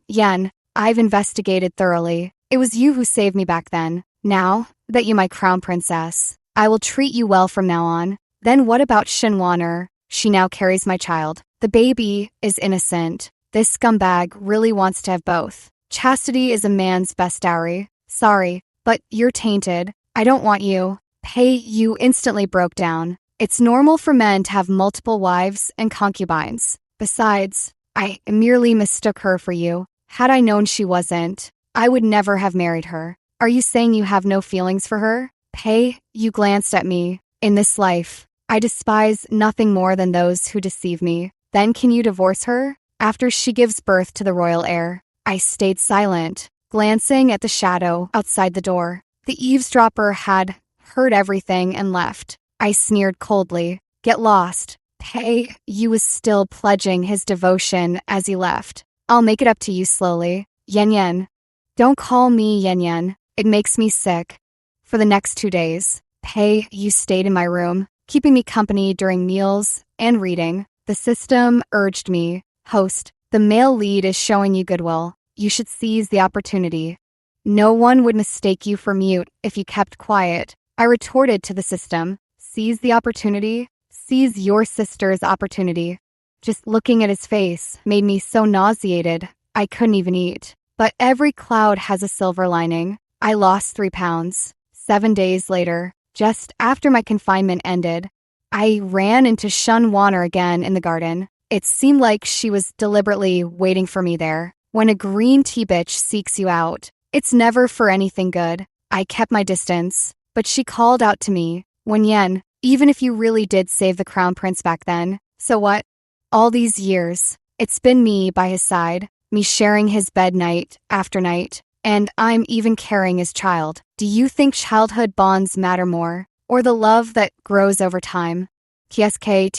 Yen, I've investigated thoroughly. It was you who saved me back then. Now that you're my crown princess, I will treat you well from now on. Then what about Shenwaner? She now carries my child. The baby is innocent. This scumbag really wants to have both. Chastity is a man's best dowry. Sorry, but you're tainted. I don't want you. Pei-yu instantly broke down. It's normal for men to have multiple wives and concubines. Besides, I merely mistook her for you. Had I known she wasn't, I would never have married her. Are you saying you have no feelings for her? Pei-yu glanced at me. In this life, I despise nothing more than those who deceive me. Then can you divorce her? After she gives birth to the royal heir. I stayed silent, glancing at the shadow outside the door. The eavesdropper had heard everything and left. I sneered coldly. Get lost. Pei-yu was still pledging his devotion as he left. I'll make it up to you slowly. Yen. Don't call me Yen. It makes me sick. For the next 2 days, Pei-yu stayed in my room, keeping me company during meals and reading. The system urged me. Host, the male lead is showing you goodwill. You should seize the opportunity. No one would mistake you for mute if you kept quiet. I retorted to the system. Seize the opportunity. Seize your sister's opportunity. Just looking at his face made me so nauseated, I couldn't even eat. But every cloud has a silver lining. I lost 3 pounds. 7 days later, just after my confinement ended, I ran into Shenwaner again in the garden. It seemed like she was deliberately waiting for me there. When a green tea bitch seeks you out, it's never for anything good. I kept my distance, but she called out to me. Yen, even if you really did save the crown prince back then, so what? All these years, it's been me by his side, me sharing his bed night after night, and I'm even carrying his child. Do you think childhood bonds matter more, or the love that grows over time? TSK.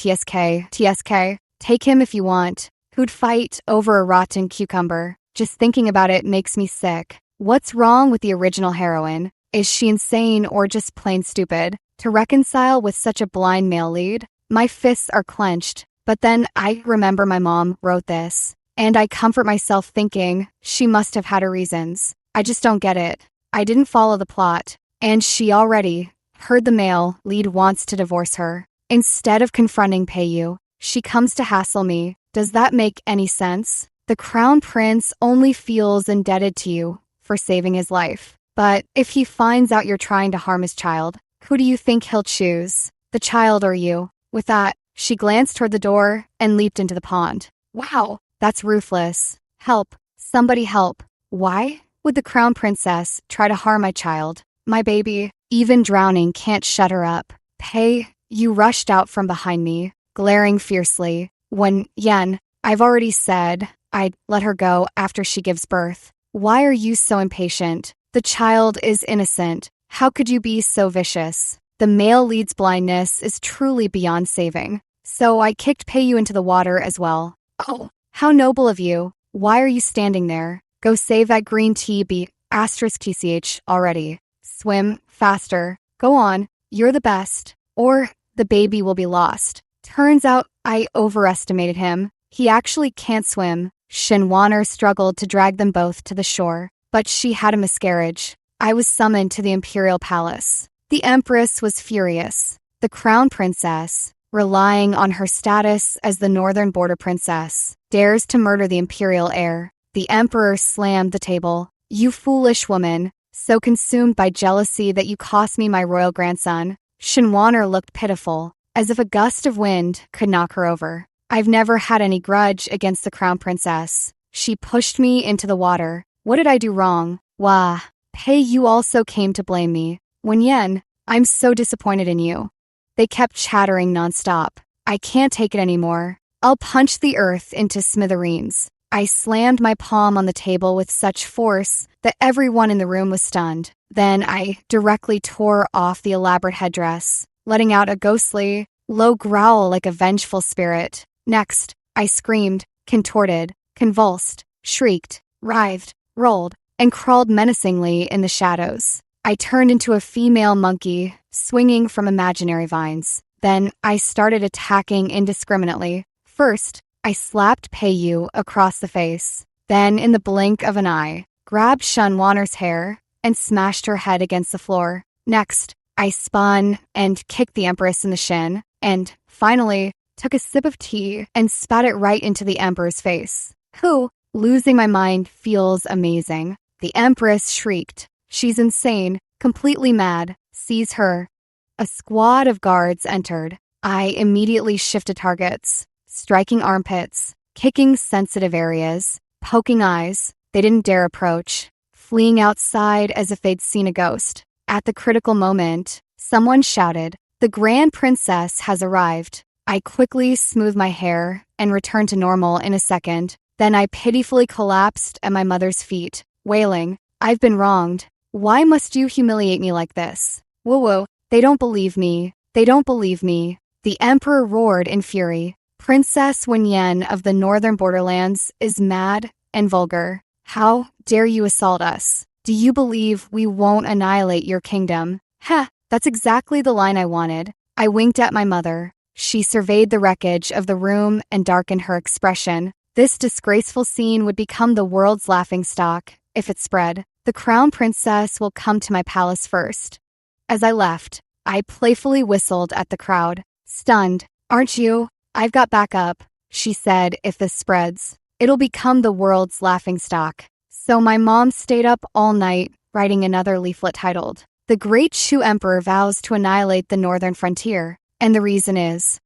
Take him if you want. Who'd fight over a rotten cucumber? Just thinking about it makes me sick. What's wrong with the original heroine? Is she insane or just plain stupid? To reconcile with such a blind male lead, my fists are clenched. But then I remember my mom wrote this, and I comfort myself thinking she must have had her reasons. I just don't get it. I didn't follow the plot, and she already heard the male lead wants to divorce her. Instead of confronting Peiyu, she comes to hassle me. Does that make any sense? The crown prince only feels indebted to you for saving his life. But if he finds out you're trying to harm his child, who do you think he'll choose? The child or you? With that, she glanced toward the door and leaped into the pond. Wow, that's ruthless. Help. Somebody help. Why would the crown princess try to harm my child? My baby. Even drowning can't shut her up. Pei, you rushed out from behind me, glaring fiercely. When, Yen, I've already said I'd let her go after she gives birth. Why are you so impatient? The child is innocent. How could you be so vicious? The male lead's blindness is truly beyond saving. So I kicked Peiyu into the water as well. Oh, how noble of you. Why are you standing there? Go save that green tea bee *TCH already. Swim faster. Go on. You're the best. Or the baby will be lost. Turns out I overestimated him. He actually can't swim. Shinwaner struggled to drag them both to the shore, but she had a miscarriage. I was summoned to the imperial palace. The empress was furious. The crown princess, relying on her status as the northern border princess, dares to murder the imperial heir. The emperor slammed the table. You foolish woman, so consumed by jealousy that you cost me my royal grandson. Shinwaner looked pitiful, as if a gust of wind could knock her over. I've never had any grudge against the crown princess. She pushed me into the water. What did I do wrong? Wah. Pei, you also came to blame me. When Yen, I'm so disappointed in you. They kept chattering nonstop. I can't take it anymore. I'll punch the earth into smithereens. I slammed my palm on the table with such force that everyone in the room was stunned. Then I directly tore off the elaborate headdress, letting out a ghostly, low growl like a vengeful spirit. Next, I screamed, contorted, convulsed, shrieked, writhed, rolled, and crawled menacingly in the shadows. I turned into a female monkey, swinging from imaginary vines. Then I started attacking indiscriminately. First, I slapped Peiyu across the face. Then, in the blink of an eye, grabbed Shinwaner's hair and smashed her head against the floor. Next, I spun and kicked the empress in the shin. And, finally, took a sip of tea and spat it right into the emperor's face. Who, losing my mind, feels amazing. The empress shrieked. She's insane, completely mad. Seize her. A squad of guards entered. I immediately shifted targets, striking armpits, kicking sensitive areas, poking eyes. They didn't dare approach, fleeing outside as if they'd seen a ghost. At the critical moment, someone shouted, "The Grand Princess has arrived." I quickly smoothed my hair and returned to normal in a second. Then I pitifully collapsed at my mother's feet, wailing, "I've been wronged. Why must you humiliate me like this? Woo-woo, they don't believe me. They don't believe me." The emperor roared in fury. Princess Wenyan of the northern borderlands is mad and vulgar. How dare you assault us? Do you believe we won't annihilate your kingdom? Heh, that's exactly the line I wanted. I winked at my mother. She surveyed the wreckage of the room and darkened her expression. This disgraceful scene would become the world's laughingstock if it spread. The crown princess will come to my palace first. As I left, I playfully whistled at the crowd. Stunned. Aren't you? I've got backup, she said. If this spreads, it'll become the world's laughingstock. So my mom stayed up all night writing another leaflet titled, "The Great Shu Emperor Vows to Annihilate the Northern Frontier. And the reason is."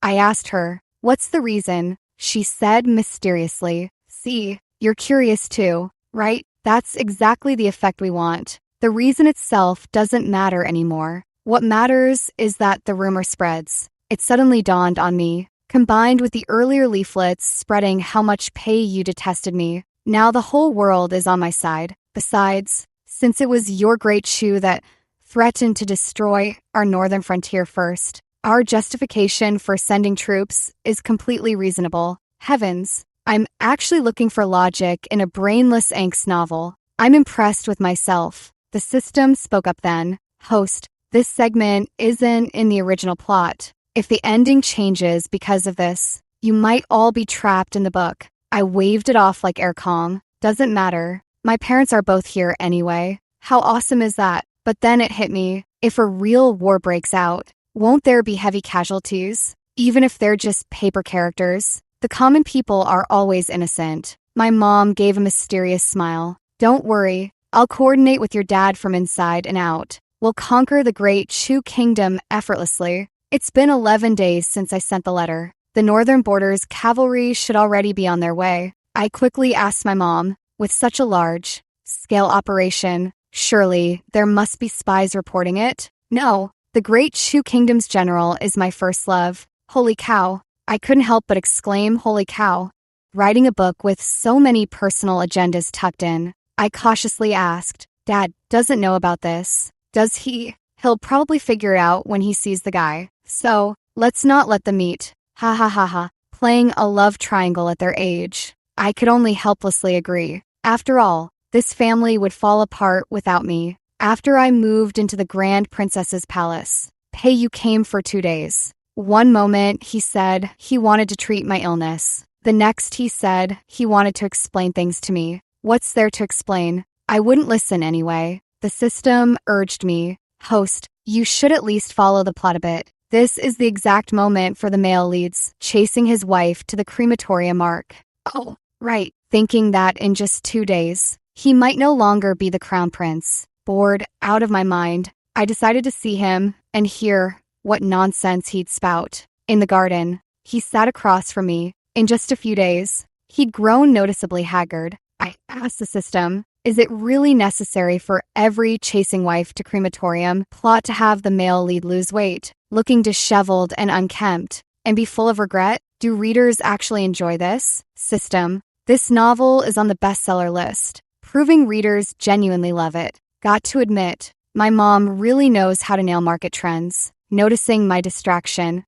I asked her, "What's the reason?" She said mysteriously, "See, you're curious too, right? That's exactly the effect we want. The reason itself doesn't matter anymore. What matters is that the rumor spreads." It suddenly dawned on me, combined with the earlier leaflets spreading how much Peiyu detested me. Now the whole world is on my side. Besides, since it was your great Shu that threatened to destroy our northern frontier first, our justification for sending troops is completely reasonable. Heavens, I'm actually looking for logic in a brainless angst novel. I'm impressed with myself. The system spoke up then. Host, this segment isn't in the original plot. If the ending changes because of this, you might all be trapped in the book. I waved it off like air calm. Doesn't matter. My parents are both here anyway. How awesome is that? But then it hit me. If a real war breaks out, won't there be heavy casualties? Even if they're just paper characters? The common people are always innocent. My mom gave a mysterious smile. Don't worry. I'll coordinate with your dad from inside and out. We'll conquer the great Chu kingdom effortlessly. It's been 11 days since I sent the letter. The northern border's cavalry should already be on their way. I quickly asked my mom, with such a large-scale operation, surely there must be spies reporting it? No, the great Chu kingdom's general is my first love. Holy cow. I couldn't help but exclaim, holy cow. Writing a book with so many personal agendas tucked in, I cautiously asked, Dad doesn't know about this, does he? He'll probably figure it out when he sees the guy. So, let's not let them meet. Ha ha ha ha. Playing a love triangle at their age. I could only helplessly agree. After all, this family would fall apart without me. After I moved into the Grand Princess's palace, you came for 2 days. One moment, he said he wanted to treat my illness. The next, he said he wanted to explain things to me. What's there to explain? I wouldn't listen anyway. The system urged me. Host, you should at least follow the plot a bit. This is the exact moment for the male leads chasing his wife to the crematorium ark. Oh, right. Thinking that in just 2 days, he might no longer be the crown prince. Bored out of my mind, I decided to see him and hear what nonsense he'd spout. In the garden, he sat across from me. In just a few days, he'd grown noticeably haggard. I asked the system, is it really necessary for every chasing wife to crematorium plot to have the male lead lose weight, looking disheveled and unkempt, and be full of regret? Do readers actually enjoy this? System, this novel is on the bestseller list, proving readers genuinely love it. Got to admit, my mom really knows how to nail market trends. Noticing my distraction,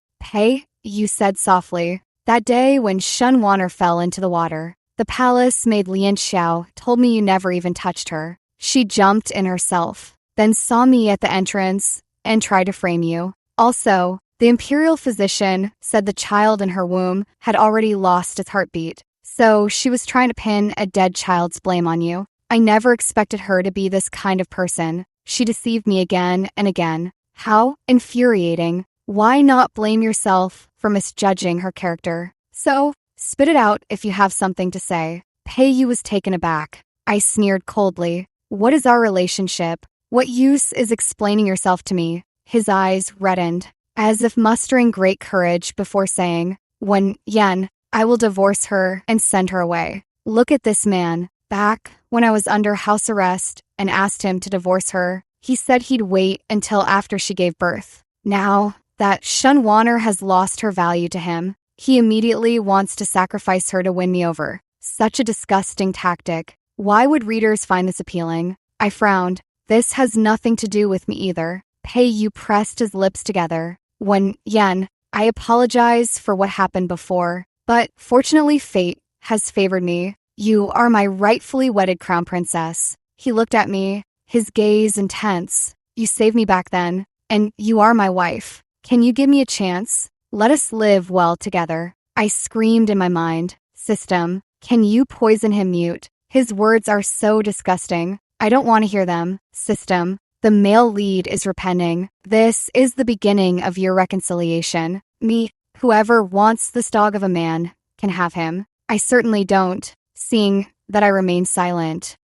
you said softly, that day when Shun Wanner fell into the water, the palace maid Lian Xiao told me you never even touched her. She jumped in herself, then saw me at the entrance and tried to frame you. Also, the imperial physician said the child in her womb had already lost its heartbeat, so she was trying to pin a dead child's blame on you. I never expected her to be this kind of person. She deceived me again and again. How infuriating. Why not blame yourself for misjudging her character? So, spit it out if you have something to say. Yu was taken aback. I sneered coldly. What is our relationship? What use is explaining yourself to me? His eyes reddened, as if mustering great courage before saying, when Yen, I will divorce her and send her away. Look at this man. Back when I was under house arrest and asked him to divorce her, he said he'd wait until after she gave birth. Now that Shun Wanner has lost her value to him, he immediately wants to sacrifice her to win me over. Such a disgusting tactic. Why would readers find this appealing? I frowned. This has nothing to do with me either. Yu pressed his lips together. When Yen, I apologize for what happened before, but fortunately fate has favored me. You are my rightfully wedded crown princess. He looked at me, his gaze intense. You saved me back then, and you are my wife. Can you give me a chance? Let us live well together. I screamed in my mind. System, can you poison him mute? His words are so disgusting. I don't want to hear them. System, the male lead is repenting. This is the beginning of your reconciliation. Me, whoever wants this dog of a man, can have him. I certainly don't. Seeing that I remained silent.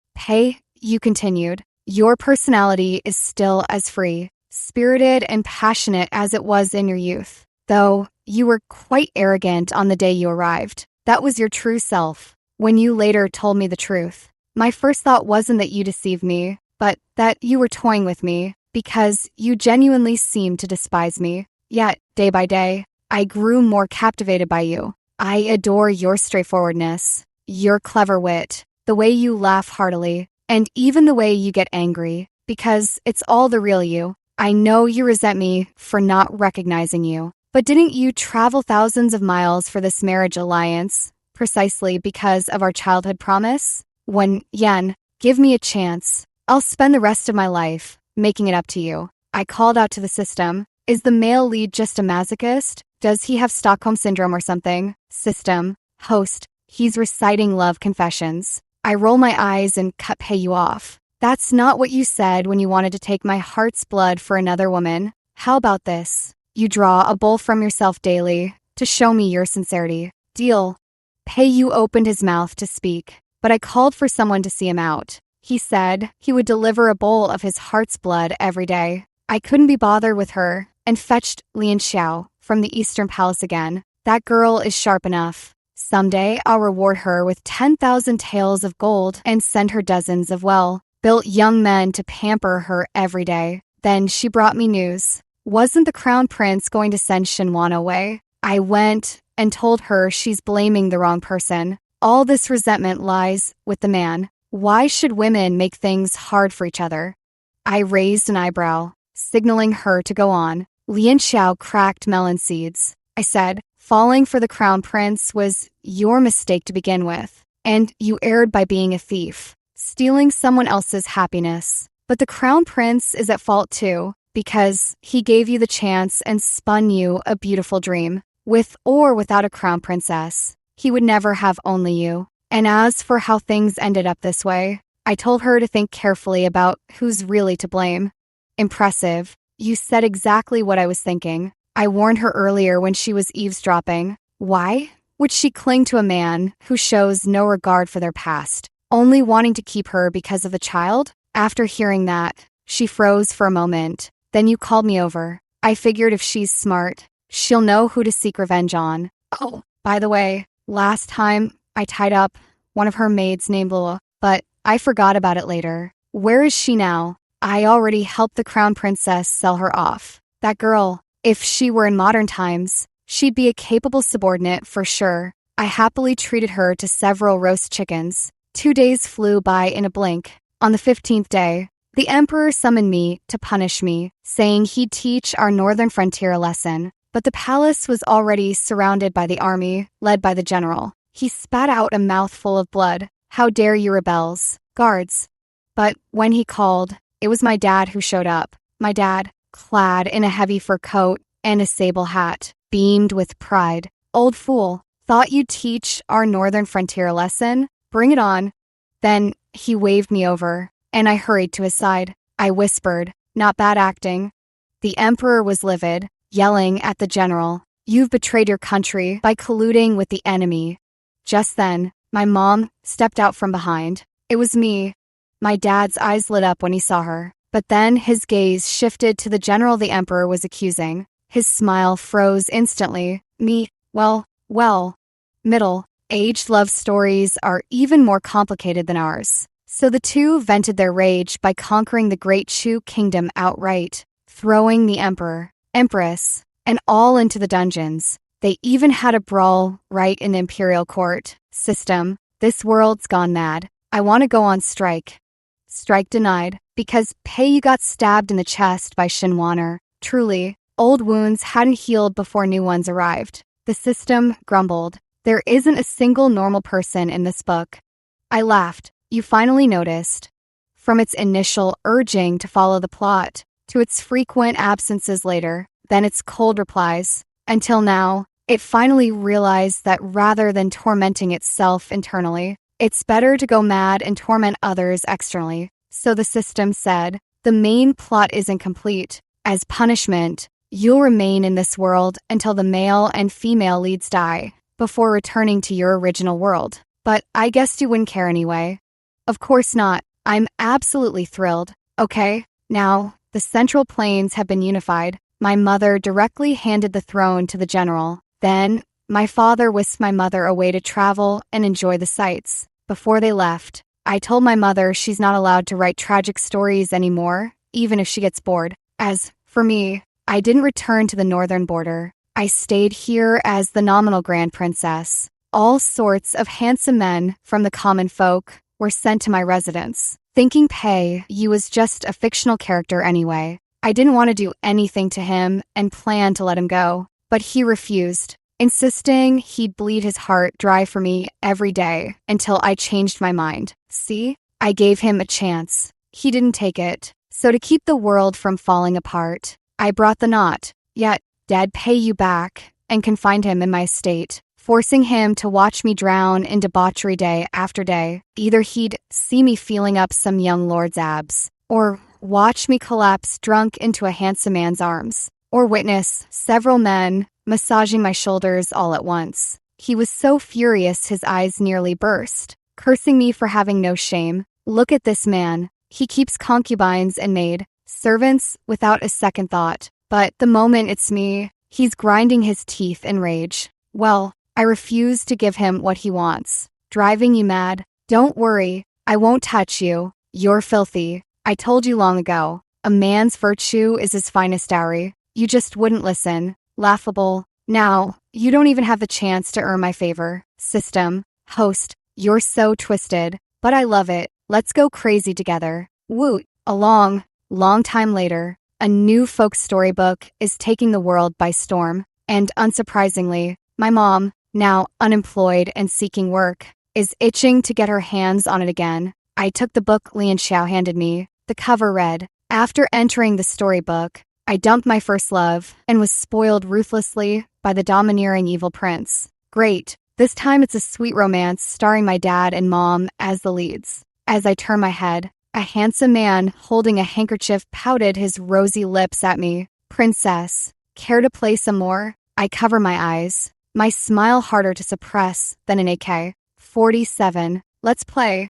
You continued. Your personality is still as free, spirited, and passionate as it was in your youth. Though you were quite arrogant on the day you arrived. That was your true self. When you later told me the truth, my first thought wasn't that you deceived me, but that you were toying with me, because you genuinely seemed to despise me. Yet, day by day, I grew more captivated by you. I adore your straightforwardness, your clever wit, the way you laugh heartily, and even the way you get angry, because it's all the real you. I know you resent me for not recognizing you, but didn't you travel thousands of miles for this marriage alliance, precisely because of our childhood promise? When Yen, Give me a chance. I'll spend the rest of my life making it up to you. I called out to the system. Is the male lead just a masochist? Does he have Stockholm Syndrome or something? System. Host. He's reciting love confessions. I roll my eyes and pay you off. That's not what you said when you wanted to take my heart's blood for another woman. How about this? You draw a bowl from yourself daily to show me your sincerity. Deal. You opened his mouth to speak, but I called for someone to see him out. He said he would deliver a bowl of his heart's blood every day. I couldn't be bothered with her and fetched Lian Xiao from the Eastern Palace again. That girl is sharp enough. Someday I'll reward her with 10,000 taels of gold and send her dozens of well-built young men to pamper her every day. Then she brought me news. Wasn't the crown prince going to send Shinwan away? I went and told her she's blaming the wrong person. All this resentment lies with the man. Why should women make things hard for each other? I raised an eyebrow, signaling her to go on. Lian Xiao cracked melon seeds. I said, falling for the crown prince was your mistake to begin with, and you erred by being a thief, stealing someone else's happiness. But the crown prince is at fault too, because he gave you the chance and spun you a beautiful dream. With or without a crown princess, he would never have only you. And as for how things ended up this way, I told her to think carefully about who's really to blame. Impressive. You said exactly what I was thinking. I warned her earlier when she was eavesdropping. Why would she cling to a man who shows no regard for their past, only wanting to keep her because of the child? After hearing that, she froze for a moment. Then you called me over. I figured if she's smart, she'll know who to seek revenge on. Oh, by the way, last time I tied up one of her maids named Lua, but I forgot about it later. Where is she now? I already helped the crown princess sell her off. That girl, if she were in modern times, she'd be a capable subordinate for sure. I happily treated her to several roast chickens. 2 days flew by in a blink. On the 15th day, the emperor summoned me to punish me, saying he'd teach our northern frontier a lesson. But the palace was already surrounded by the army, led by the general. He spat out a mouthful of blood. How dare you rebels, guards? But when he called, it was my dad who showed up. My dad, clad in a heavy fur coat and a sable hat, beamed with pride. Old fool, thought you'd teach our northern frontier a lesson? Bring it on. Then he waved me over, and I hurried to his side. I whispered, not bad acting. The emperor was livid, yelling at the general, "You've betrayed your country by colluding with the enemy." Just then, my mom stepped out from behind. It was me. My dad's eyes lit up when he saw her, but then his gaze shifted to the general the emperor was accusing. His smile froze instantly. Me, well, middle-aged love stories are even more complicated than ours. So the two vented their rage by conquering the great Chu kingdom outright, throwing the emperor, empress, and all into the dungeons. They even had a brawl right in the imperial court. System, this world's gone mad. I want to go on strike. Strike denied, because you got stabbed in the chest by Shinwaner. Truly, old wounds hadn't healed before new ones arrived. The system grumbled. There isn't a single normal person in this book. I laughed. You finally noticed. From its initial urging to follow the plot, to its frequent absences later, then its cold replies, until now, it finally realized that rather than tormenting itself internally, it's better to go mad and torment others externally. So the system said, the main plot isn't complete. As punishment, you'll remain in this world until the male and female leads die, before returning to your original world. But I guessed you wouldn't care anyway. Of course not. I'm absolutely thrilled. Okay, now, the Central Plains have been unified. My mother directly handed the throne to the general. Then, my father whisked my mother away to travel and enjoy the sights. Before they left, I told my mother she's not allowed to write tragic stories anymore, even if she gets bored. As for me, I didn't return to the northern border. I stayed here as the nominal grand princess. All sorts of handsome men from the common folk were sent to my residence, thinking Yu was just a fictional character anyway. I didn't want to do anything to him and planned to let him go, but he refused, insisting he'd bleed his heart dry for me every day until I changed my mind. See, I gave him a chance. He didn't take it. So to keep the world from falling apart, I brought the knot. Yet, Dad pay you back and confined him in my estate, forcing him to watch me drown in debauchery day after day. Either he'd see me feeling up some young lord's abs, or watch me collapse drunk into a handsome man's arms, or witness several men massaging my shoulders all at once. He was so furious his eyes nearly burst, cursing me for having no shame. Look at this man. He keeps concubines and maid servants without a second thought. But the moment it's me, he's grinding his teeth in rage. Well, I refuse to give him what he wants. Driving you mad? Don't worry, I won't touch you. You're filthy. I told you long ago. A man's virtue is his finest dowry. You just wouldn't listen. Laughable. Now, you don't even have the chance to earn my favor. System. Host. You're so twisted. But I love it. Let's go crazy together. Woot. A long time later, a new folk storybook is taking the world by storm. And unsurprisingly, my mom, now unemployed and seeking work, is itching to get her hands on it again. I took the book Lian Xiao handed me. The cover read, "After entering the storybook, I dumped my first love and was spoiled ruthlessly by the domineering evil prince. Great. This time it's a sweet romance starring my dad and mom as the leads." As I turn my head, a handsome man holding a handkerchief pouted his rosy lips at me. "Princess, care to play some more?" I cover my eyes, my smile harder to suppress than an AK-47. "Let's play."